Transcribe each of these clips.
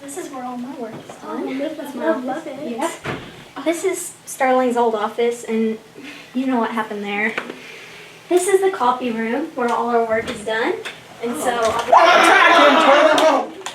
This is where all my work is done. I love it. Yeah. This is Starling's old office, and you know what happened there. This is the copy room where all our work is done. And so...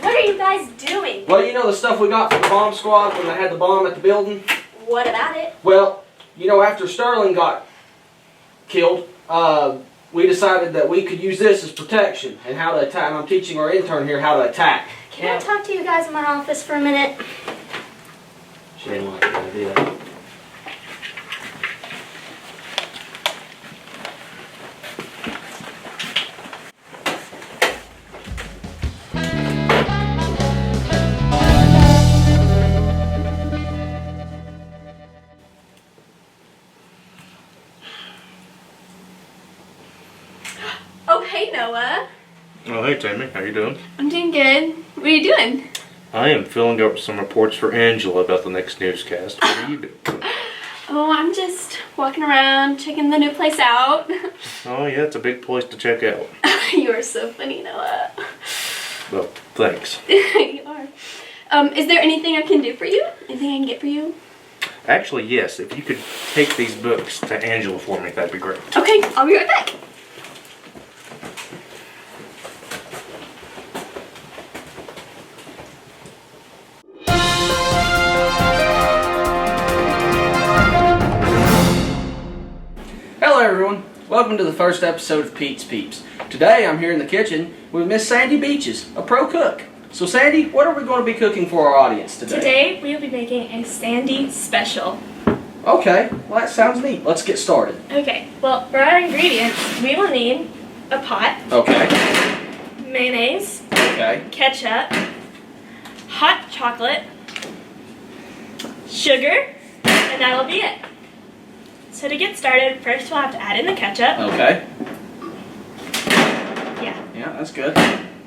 What are you guys doing? Well, you know the stuff we got from the bomb squad when they had the bomb at the building? What about it? Well, you know, after Starling got killed, we decided that we could use this as protection and how to attack. And I'm teaching our intern here how to attack. Can I talk to you guys in my office for a minute? She didn't like the idea. Oh, hey, Noah. Oh, hey, Tammy. How you doing? I'm doing good. What are you doing? I am filling up some reports for Angela about the next newscast. What are you doing? Oh, I'm just walking around, checking the new place out. Oh, yeah, it's a big place to check out. You are so funny, Noah. Well, thanks. You are. Is there anything I can do for you? Anything I can get for you? Actually, yes. If you could take these books to Angela for me, that'd be great. Okay, I'll be right back. Hello everyone, welcome to the first episode of Pete's Peeps. Today I'm here in the kitchen with Miss Sandy Beaches, a pro cook. So Sandy, what are we going to be cooking for our audience today? Today we will be making a Sandy special. Okay, well that sounds neat. Let's get started. Okay, well for our ingredients we will need a pot, Okay, mayonnaise, okay, ketchup, hot chocolate, sugar, and that'll be it. So to get started, first we'll have to add in the ketchup. okay. Yeah. Yeah, that's good.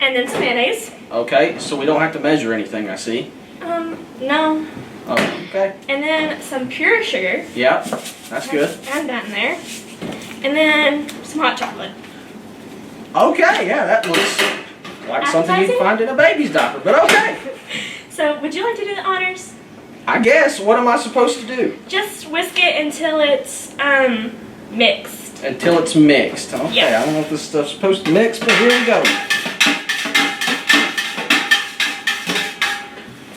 And then some mayonnaise. Okay, so we don't have to measure anything, I see. No. Oh, okay. And then some pure sugar. Yeah, that's good. Add that in there. And then some hot chocolate. Okay, yeah, that looks like something you'd Appetizing? find in a baby's diaper, but okay. So would you like to do the honors? I guess, what am I supposed to do? Just whisk it until it's mixed. Until it's mixed. Okay, Yeah. I don't know if this stuff's supposed to mix, but here we go.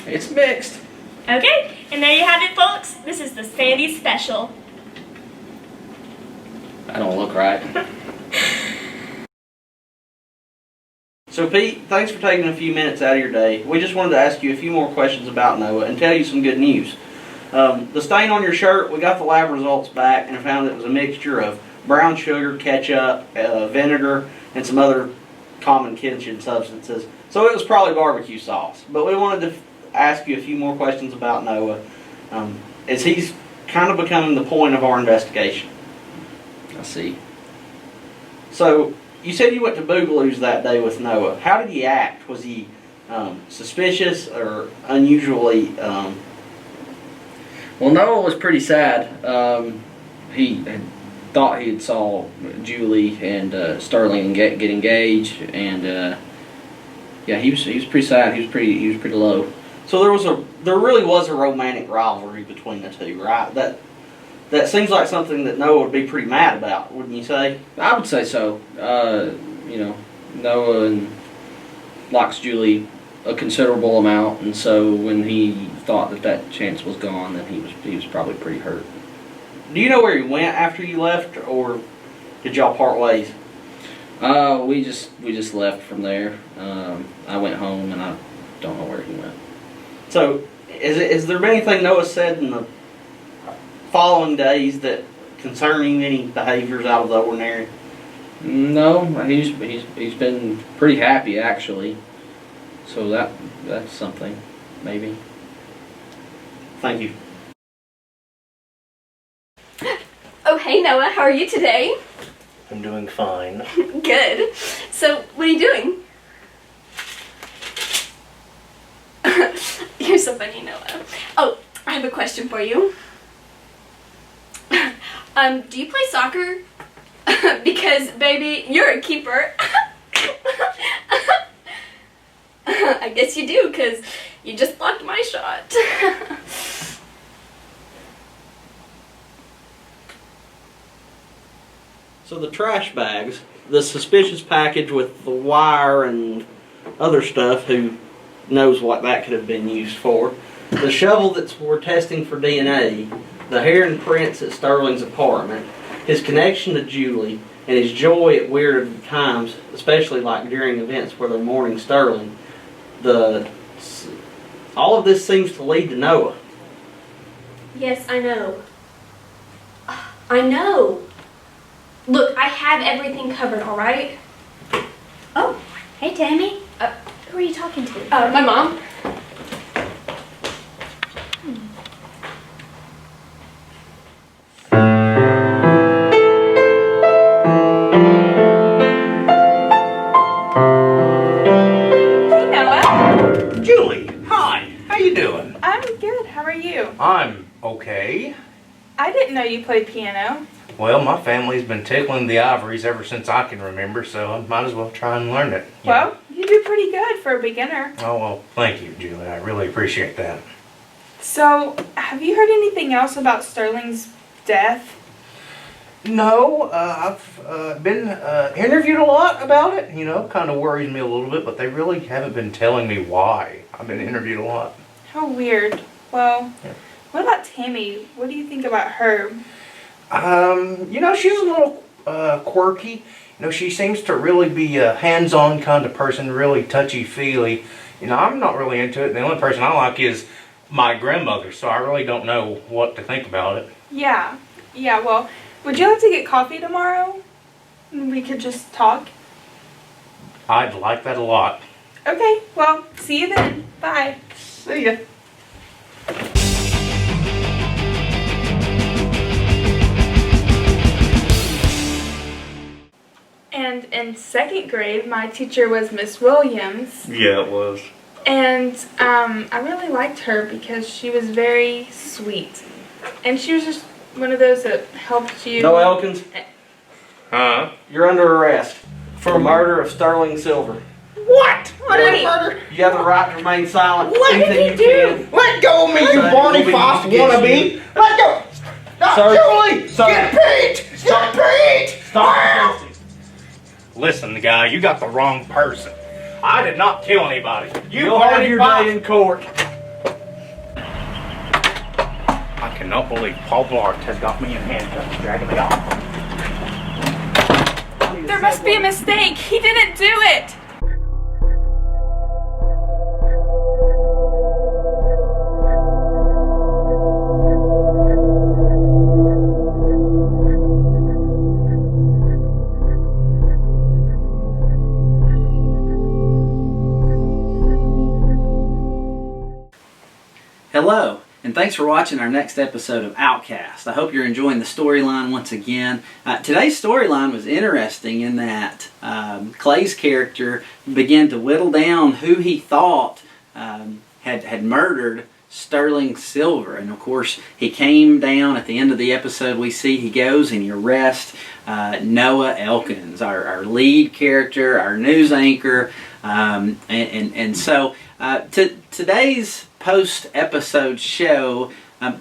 It's mixed. Okay, and there you have it, folks. This is the Sandy special. That don't look right. So Pete, thanks for taking a few minutes out of your day. We just wanted to ask you a few more questions about Noah and tell you some good news. The stain on your shirt, we got the lab results back and found it was a mixture of brown sugar, ketchup, vinegar, and some other common kitchen substances. So it was probably barbecue sauce. But we wanted to ask you a few more questions about Noah, as he's kind of becoming the point of our investigation. I see. So, you said you went to Boogaloo's that day with Noah. How did he act? Was he suspicious or unusually... Well, Noah was pretty sad. He had thought he had saw Julie and Starling get engaged, and yeah, he was pretty sad. He was pretty low. So there really was a romantic rivalry between the two, right? That seems like something that Noah would be pretty mad about, wouldn't you say? I would say so. You know, Noah likes Julie a considerable amount, and so when he thought that chance was gone, then he was probably pretty hurt. Do you know where he went after you left, or did y'all part ways? We just left from there. I went home, and I don't know where he went. So, has there been anything Noah said in the following days that concerning any behaviors out of the ordinary? No, he's been pretty happy actually. So that's something, maybe. Thank you. Oh, hey, Noah. How are you today? I'm doing fine. Good. So, what are you doing? You're so funny, Noah. Oh, I have a question for you. Do you play soccer? Because, baby, you're a keeper. I guess you do, because you just blocked my shot. So the trash bags, the suspicious package with the wire and other stuff, who knows what that could have been used for. The shovel that's we're testing for DNA, the hair and prints at Sterling's apartment, his connection to Julie, and his joy at weird times, especially like during events where they're mourning Sterling. All of this seems to lead to Noah. Yes, I know. I know. Look, I have everything covered, all right? Oh, hey Tammy. Who are you talking to? My mom. Hey Noah. Julie, hi. How you doing? I'm good. How are you? I'm okay. I didn't know you played piano. Well, my family's been tickling the ivories ever since I can remember, so I might as well try and learn it. Well, you do pretty good for a beginner. Oh, well, thank you, Julie. I really appreciate that. So, have you heard anything else about Sterling's death? No, I've been interviewed a lot about it. You know, kind of worries me a little bit, but they really haven't been telling me why. I've been interviewed a lot. How weird. Well, Yeah. what about Tammy? What do you think about her? You know, she's a little quirky. You know, she seems to really be a hands-on kind of person, really touchy-feely. You know, I'm not really into it. The only person I like is my grandmother, so I really don't know what to think about it. Yeah. Well, would you like to get coffee tomorrow? We could just talk. I'd like that a lot. Okay, well, see you then. Bye. See ya. And in second grade, my teacher was Miss Williams. Yeah, it was. And I really liked her because she was very sweet. And she was just one of those that helped you. Noah Elkins, Huh? you're under arrest for murder of Sterling Silver. What? I didn't murder. You have the right to remain silent. What did Anything he you do? Let go of me, you Son, Barney we'll be Fox used against wannabe! you. Let go! Stop, Sir. Julie! Sir. Get Pete! Stop. Get Pete! Stop. Listen, guy, you got the wrong person. I did not kill anybody. You'll have Barney your Fox. day in court. I cannot believe Paul Blart has got me in handcuffs, dragging me off. There must be a mistake. He didn't do it. Hello, and thanks for watching our next episode of OutKast. I hope you're enjoying the storyline once again. Today's storyline was interesting in that Clay's character began to whittle down who he thought had murdered Sterling Silver. And of course, he came down at the end of the episode. We see he goes and he arrests Noah Elkins, our lead character, our news anchor. So today's post-episode show,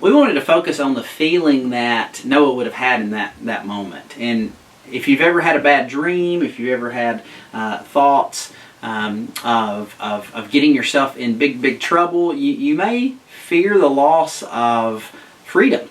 we wanted to focus on the feeling that Noah would have had in that moment. And if you've ever had a bad dream, if you've ever had thoughts of getting yourself in big trouble, you may fear the loss of freedom.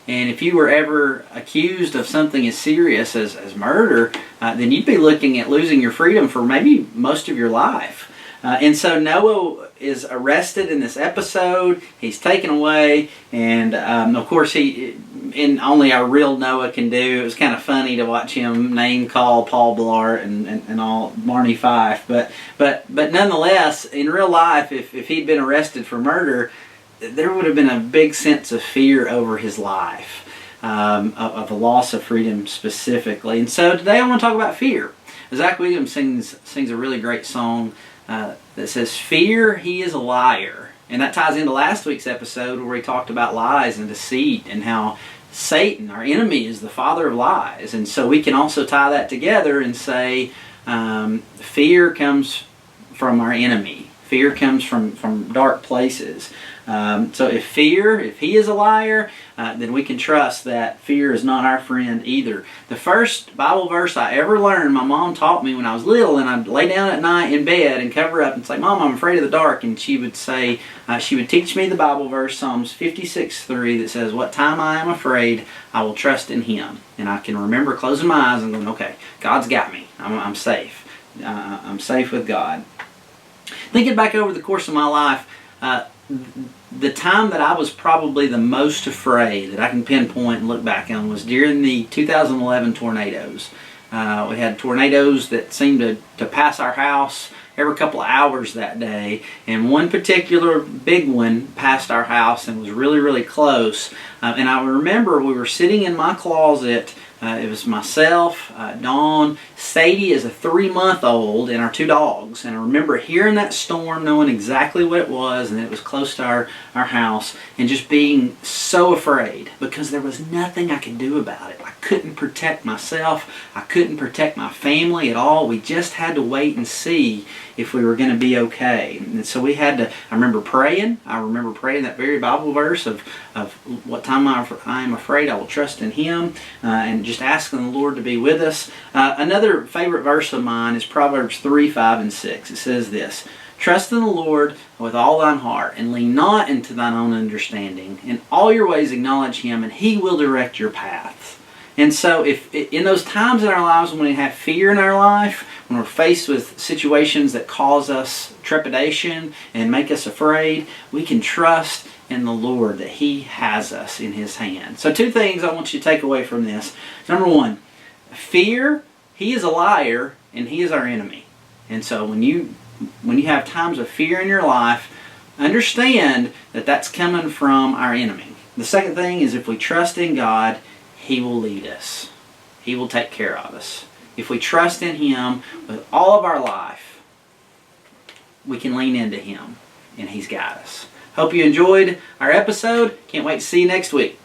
And if you were ever accused of something as serious as murder, then you'd be looking at losing your freedom for maybe most of your life. And so Noah is arrested in this episode. He's taken away, and of course, in only our real Noah can do. It was kind of funny to watch him name call Paul Blart and all Barney Fife. But nonetheless, in real life, if he'd been arrested for murder, there would have been a big sense of fear over his life, of the loss of freedom specifically. And so today I want to talk about fear. Zach Williams sings a really great song that says, "Fear, he is a liar." And that ties into last week's episode where we talked about lies and deceit and how Satan, our enemy, is the father of lies. And so we can also tie that together and say fear comes from our enemy. Fear comes from dark places. So if he is a liar, then we can trust that fear is not our friend either. The first Bible verse I ever learned, my mom taught me when I was little, and I'd lay down at night in bed and cover up and say, "Mom, I'm afraid of the dark." And she would say, she would teach me the Bible verse, Psalms 56:3, that says, "What time I am afraid, I will trust in Him." And I can remember closing my eyes and going, okay, God's got me. I'm safe. I'm safe with God. Thinking back over the course of my life, the time that I was probably the most afraid that I can pinpoint and look back on was during the 2011 tornadoes. We had tornadoes that seemed to pass our house every couple of hours that day, and one particular big one passed our house and was really, really close. And I remember we were sitting in my closet. It was myself, Dawn, Sadie is a 3-month-old, and our 2 dogs. And I remember hearing that storm, knowing exactly what it was, and it was close to our house, and just being so afraid because there was nothing I could do about it. I couldn't protect myself. I couldn't protect my family at all. We just had to wait and see if we were going to be okay. And so we had to, I remember praying that very Bible verse of what time I am afraid, I will trust in Him, and just asking the Lord to be with us. Another favorite verse of mine is Proverbs 3:5-6. It says this, "Trust in the Lord with all thine heart, and lean not into thine own understanding. In all your ways acknowledge Him, and He will direct your paths." And so if in those times in our lives when we have fear in our life, when we're faced with situations that cause us trepidation and make us afraid, we can trust in the Lord that He has us in His hand. So 2 things I want you to take away from this. Number 1, fear, He is a liar and He is our enemy. And so when you have times of fear in your life, understand that that's coming from our enemy. The second thing is if we trust in God, He will lead us. He will take care of us. If we trust in Him with all of our life, we can lean into Him and He's got us. Hope you enjoyed our episode. Can't wait to see you next week.